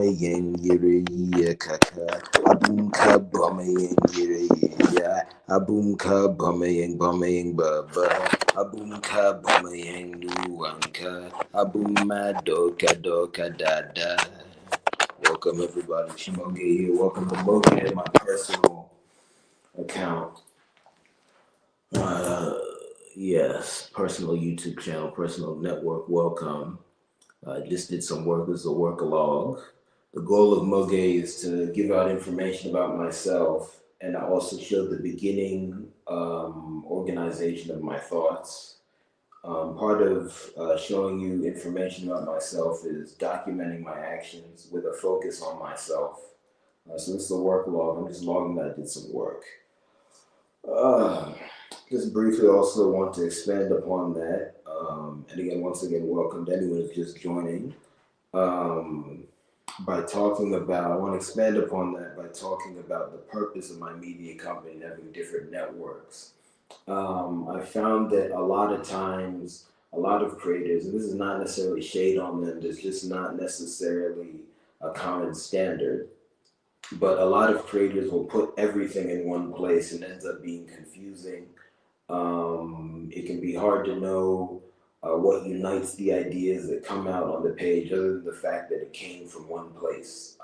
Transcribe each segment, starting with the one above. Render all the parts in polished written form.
Yang yere ya kaka abumka bumayang yere ya abumka bumayang baba abumka bumayang nuanka abuma doka dada. Welcome everybody, Shimoge here. Welcome to Moge, my personal account. Yes, personal YouTube channel, personal network. Welcome. I just did some work. This is a work-a-log. The goal of Moge is to give out information about myself, and I also show the beginning organization of my thoughts. Part of showing you information about myself is documenting my actions with a focus on myself. So this is a work log. I'm just logging that I did some work. Just briefly also want to expand upon that. And again, once again, welcome to anyone who's just joining. By talking about, I want to expand upon that by talking about the purpose of my media company and having different networks. I found that a lot of times, a lot of creators, and this is not necessarily shade on them, there's just not necessarily a common standard, but a lot of creators will put everything in one place and ends up being confusing. It can be hard to know what unites the ideas that come out on the page, other than the fact that it came from one place.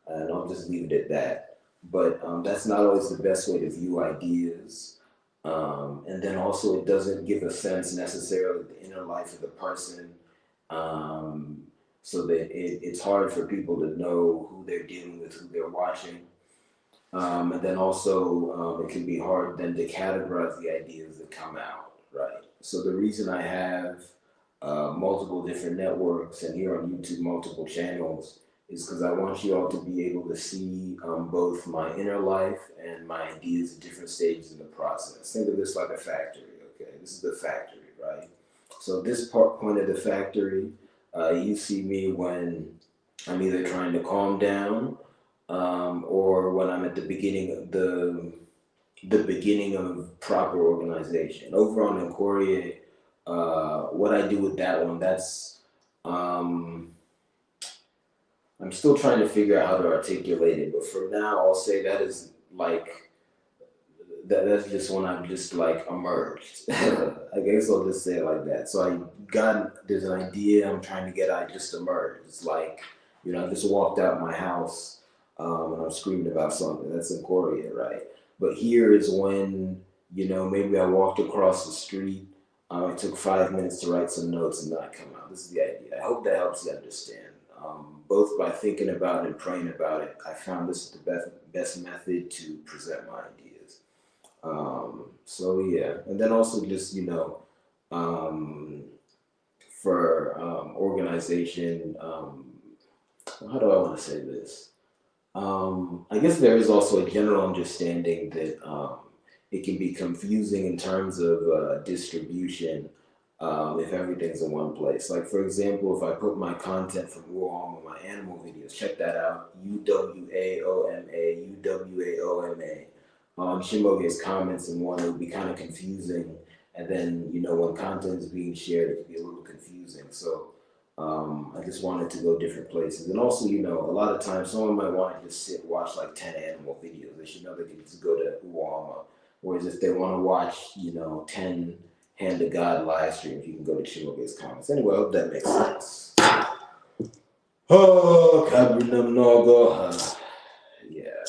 And I'll just leave it at that. But that's not always the best way to view ideas. And then also, it doesn't give a sense necessarily of the inner life of the person. So that it's hard for people to know who they're dealing with, who they're watching. And then also, it can be hard then to categorize the ideas that come out, right? So the reason I have multiple different networks and here on YouTube multiple channels is because I want you all to be able to see both my inner life and my ideas at different stages in the process. Think of this like a factory, okay? This is the factory, right? So this point of the factory, you see me when I'm either trying to calm down or when I'm at the beginning of the beginning of proper organization. Over on Inquiria, what I do with that one, that's I'm still trying to figure out how to articulate it, but for now I'll say that is like that's just when I'm just like emerged. I guess I'll just say it like that. So there's an idea I'm trying to get, I just emerged. It's like, I just walked out my house and I'm screaming about something. That's in Korea, right? But here is when, maybe I walked across the street. It took 5 minutes to write some notes and not come out. This is the idea. I hope that helps you understand. Both by thinking about it and praying about it, I found this is the best method to present my ideas. So yeah, and then also just for organization. How do I want to say this? I guess there is also a general understanding that it can be confusing in terms of distribution if everything's in one place. Like for example, if I put my content from Wuoma, my animal videos, check that out, UWAOMA. Shimoge's comments in one, it would be kind of confusing. And then, when content is being shared, it can be a little confusing. So I just wanted to go different places. And also, a lot of times someone might want to just sit and watch like 10 animal videos. They should know they can just go to Uwama. Whereas if they want to watch, 10 Hand to God live streams, you can go to Shimoge's comments. Anyway, I hope that makes sense. Oh, Kabrinam Nogo. Yeah.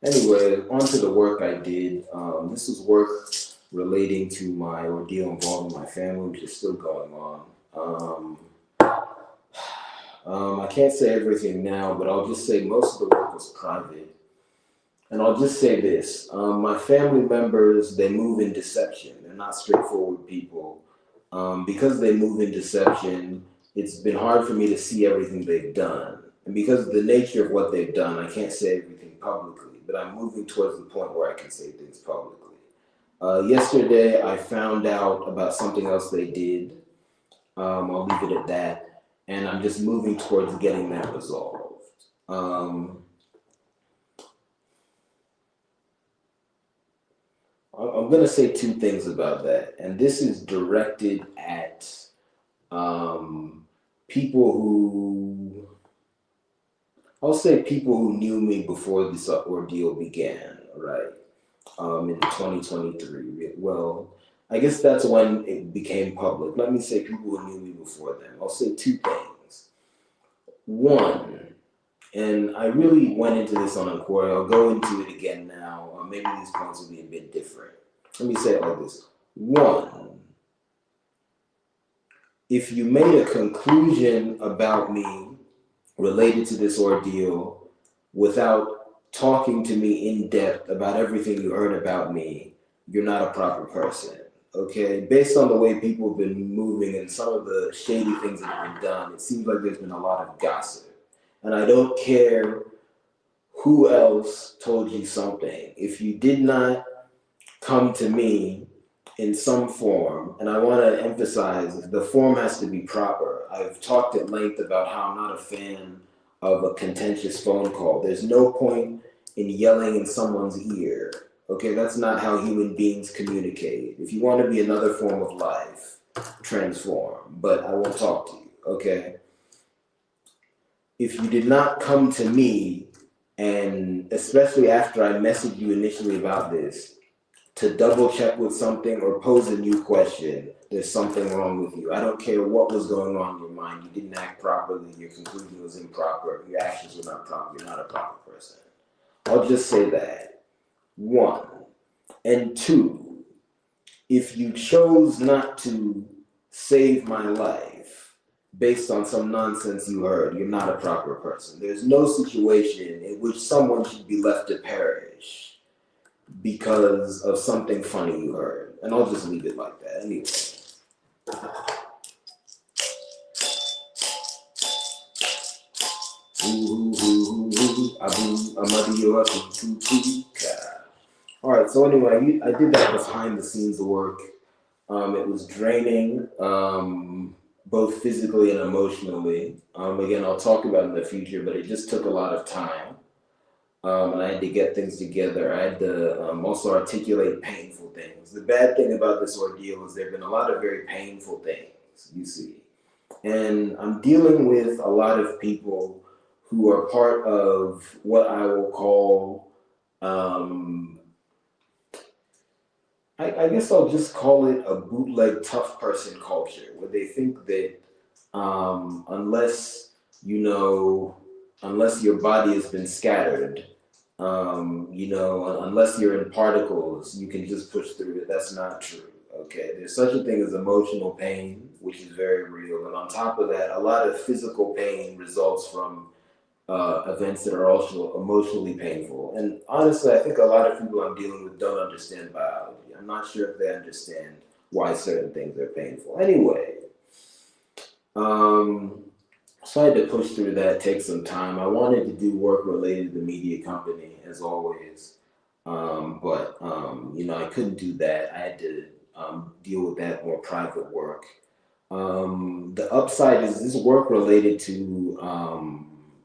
Anyway, on to the work I did. This was work relating to my ordeal involving my family, which is still going on. I can't say everything now, but I'll just say most of the work was private. And I'll just say this. My family members, they move in deception. They're not straightforward people. Because they move in deception, it's been hard for me to see everything they've done. And because of the nature of what they've done, I can't say everything publicly, but I'm moving towards the point where I can say things publicly. Yesterday, I found out about something else they did. I'll leave it at that. And I'm just moving towards getting that resolved. I'm going to say two things about that. And this is directed at people who, I'll say people who knew me before this ordeal began, right? In 2023. Well, I guess that's when it became public. Let me say people who knew me before then. I'll say two things. One, and I really went into this on a quarter. I'll go into it again now. Maybe these points will be a bit different. Let me say it like this. One, if you made a conclusion about me related to this ordeal without talking to me in depth about everything you heard about me, you're not a proper person. Okay? Based on the way people have been moving and some of the shady things that have been done, it seems like there's been a lot of gossip. And I don't care who else told you something. If you did not come to me in some form, and I want to emphasize the form has to be proper. I've talked at length about how I'm not a fan of a contentious phone call. There's no point in yelling in someone's ear. Okay, that's not how human beings communicate. If you want to be another form of life, transform. But I won't talk to you. Okay. If you did not come to me, and especially after I messaged you initially about this, to double check with something or pose a new question, there's something wrong with you. I don't care what was going on in your mind. You didn't act properly. Your conclusion was improper. Your actions were not proper. You're not a proper person. I'll just say that. One. And two, if you chose not to save my life based on some nonsense you heard, you're not a proper person. There's no situation in which someone should be left to perish because of something funny you heard. And I'll just leave it like that. Anyway. All right, so anyway, I did that behind the scenes work. It was draining, both physically and emotionally. Again, I'll talk about it in the future, but it just took a lot of time. And I had to get things together. I had to also articulate painful things. The bad thing about this ordeal is there have been a lot of very painful things, you see. And I'm dealing with a lot of people who are part of what I will call, I guess I'll just call it a bootleg tough person culture, where they think that unless your body has been scattered, unless you're in particles, you can just push through it. That's not true. Okay, there's such a thing as emotional pain, which is very real, and on top of that, a lot of physical pain results from events that are also emotionally painful. And honestly, I think a lot of people I'm dealing with don't understand biology. I'm not sure if they understand why certain things are painful. Anyway, so I had to push through that, take some time. I wanted to do work related to the media company, as always, but I couldn't do that. I had to deal with that more private work. The upside is this work related to,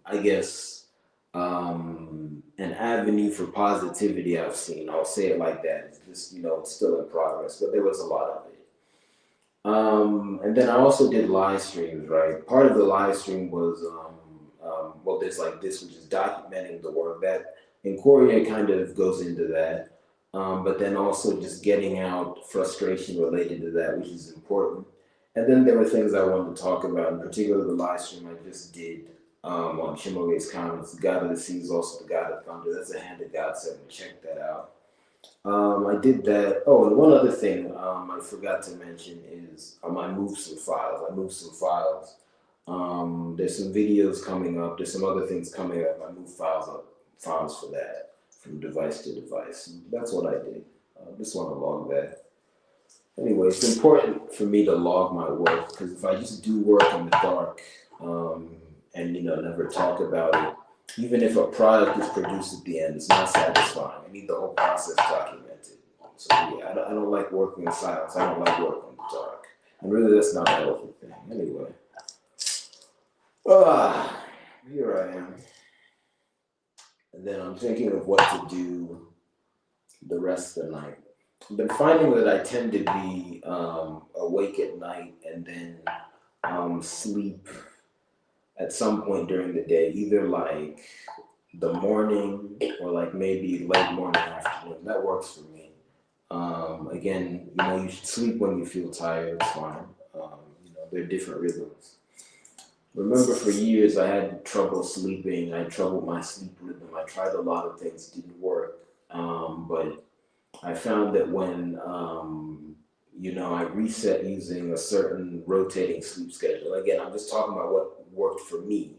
I guess, an avenue for positivity I've seen. I'll say it like that. It's just, it's still in progress, but there was a lot of it. And then I also did live streams, right? Part of the live stream was, there's like this, which is documenting the work that, and Korea kind of goes into that. But then also just getting out frustration related to that, which is important. And then there were things I wanted to talk about, in particular the live stream I just did on Shimoge's comments. The God of the Sea is also the God of Thunder. That's a Hand of God segment. Check that out. I did that. Oh, and one other thing I forgot to mention is I moved some files. There's some videos coming up. There's some other things coming up. I moved files for that, from device to device. That's what I did. Just want to log that. Anyway, it's important for me to log my work, because if I just do work in the dark and never talk about it, even if a product is produced at the end, it's not satisfying. I need the whole process documented. So yeah, I don't like working in silence. I don't like working in the dark. And really, that's not a healthy thing. Anyway, here I am. And then I'm thinking of what to do the rest of the night. I've been finding that I tend to be awake at night and then sleep at some point during the day, either like the morning or like maybe late morning, afternoon. That works for me. Again, you should sleep when you feel tired. It's fine. There are different rhythms. Remember, for years I had trouble sleeping. I had trouble with my sleep rhythm. I tried a lot of things, didn't work. But I found that when I reset using a certain rotating sleep schedule. Again, I'm just talking about what worked for me.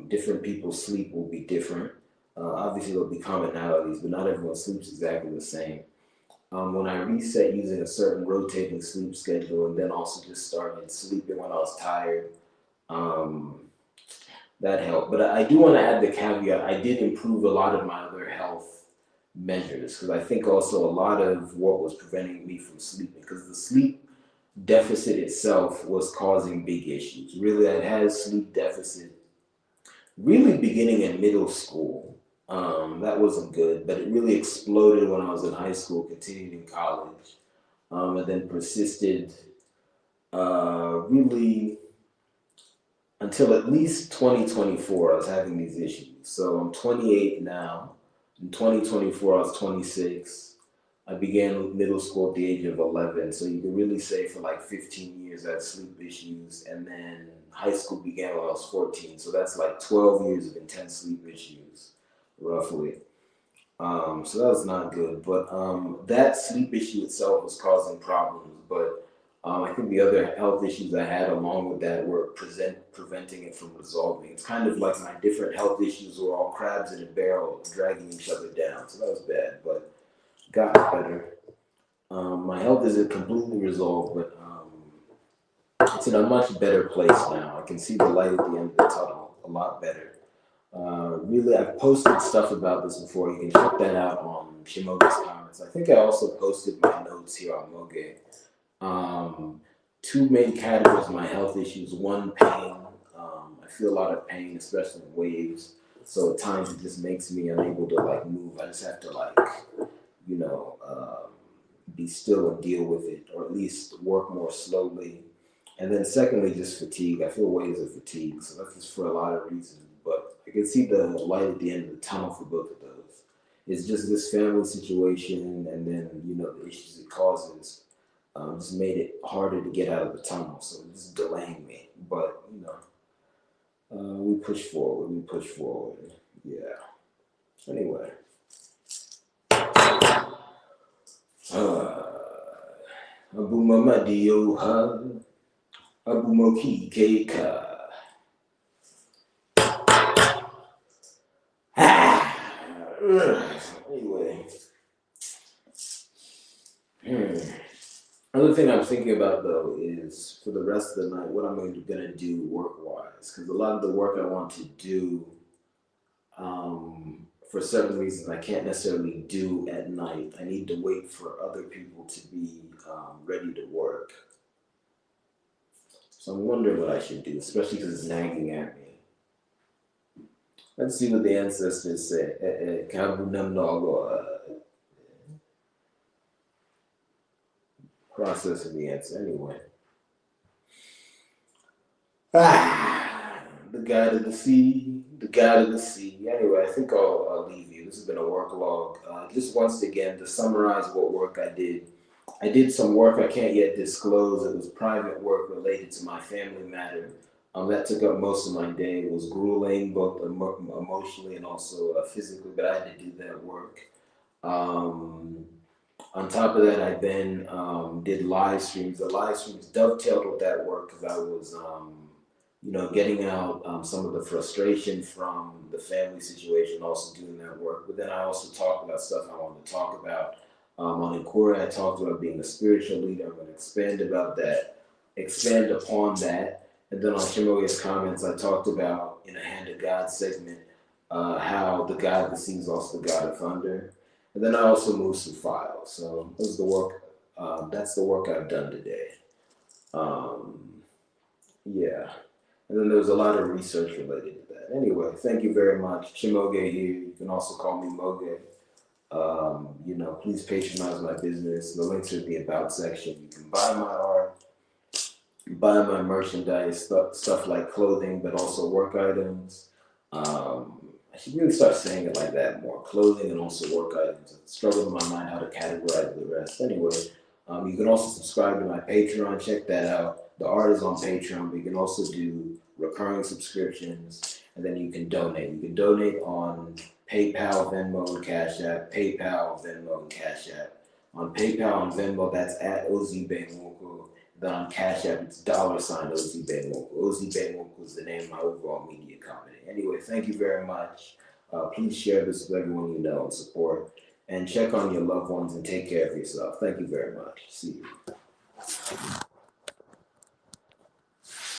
Different people's sleep will be different. Obviously, there'll be commonalities, but not everyone sleeps exactly the same. When I reset using a certain rotating sleep schedule, and then also just started sleeping when I was tired, um, that helped. But I do want to add the caveat: I did improve a lot of my other health measures because I think also a lot of what was preventing me from sleeping, because the sleep deficit itself was causing big issues. Really, I had sleep deficit really beginning in middle school. That wasn't good, but it really exploded when I was in high school, continued in college, and then persisted really until at least 2024. I was having these issues. So I'm 28 now. In 2024, I was 26. I began middle school at the age of 11. So you can really say for like 15 years I had sleep issues. And then high school began when I was 14. So that's like 12 years of intense sleep issues, roughly. So that was not good. But that sleep issue itself was causing problems. But I think the other health issues I had along with that were preventing it from resolving. It's kind of like my different health issues were all crabs in a barrel dragging each other down. So that was bad, but got better. My health isn't completely resolved, but it's in a much better place now. I can see the light at the end of the tunnel a lot better. Really, I've posted stuff about this before. You can check that out on Shimoga's comments. I think I also posted my notes here on Moge. Two main categories of my health issues. One, pain. I feel a lot of pain, especially in waves. So at times it just makes me unable to like move. I just have to like, you know, be still and deal with it, or at least work more slowly. And then secondly, just fatigue. I feel waves of fatigue. So that's just for a lot of reasons. But I can see the light at the end of the tunnel for both of those. It's just this family situation, and then the issues it causes just made it harder to get out of the tunnel. So it's just delaying me. But we push forward. We push forward. Yeah. Anyway. Abu Mamadi ha Abu Moki Keika. Anyway. Another thing I'm thinking about though is for the rest of the night, what I'm gonna do work wise. Because a lot of the work I want to do, for certain reasons, I can't necessarily do at night. I need to wait for other people to be ready to work. So I'm wondering what I should do, especially because it's nagging at me. Let's see what the ancestors say. Process of the answer anyway. The God of the sea, the God of the sea. Anyway, I think I'll leave you. This has been a work log. Just once again to summarize what work I did. I did some work I can't yet disclose. It was private work related to my family matter. That took up most of my day. It was grueling, both emotionally and also physically, but I had to do that work. On top of that, I then did live streams. The live streams dovetailed with that work because I was, getting out some of the frustration from the family situation, also doing that work. But then I also talked about stuff I wanted to talk about. On Inquiry, I talked about being a spiritual leader. I'm going to expand upon that. And then on Shimoge's comments, I talked about in a Hand of God segment how the God of the sea is also the God of thunder. And then I also moved some files. So this is the work. That's the work I've done today. Yeah. And then there was a lot of research related to that. Anyway, thank you very much. Shimoge here. You can also call me Moge. Please patronize my business. The links are in the About section. You can buy my art. buy my merchandise, stuff like clothing, but also work items. I should really start saying it like that more. Clothing and also work items. I struggle in my mind how to categorize the rest. Anyway, you can also subscribe to my Patreon. Check that out. The art is on Patreon, but you can also do recurring subscriptions, and then you can donate. You can donate on PayPal, Venmo, and Cash App. PayPal, Venmo, and Cash App. On PayPal and Venmo, that's at OZBenwoko. Then on Cash App, it's $ OZ Benwoko. OZ Benwoko is the name of my overall media company. Anyway, thank you very much. Please share this with everyone you know and support. And check on your loved ones and take care of yourself. Thank you very much. See you.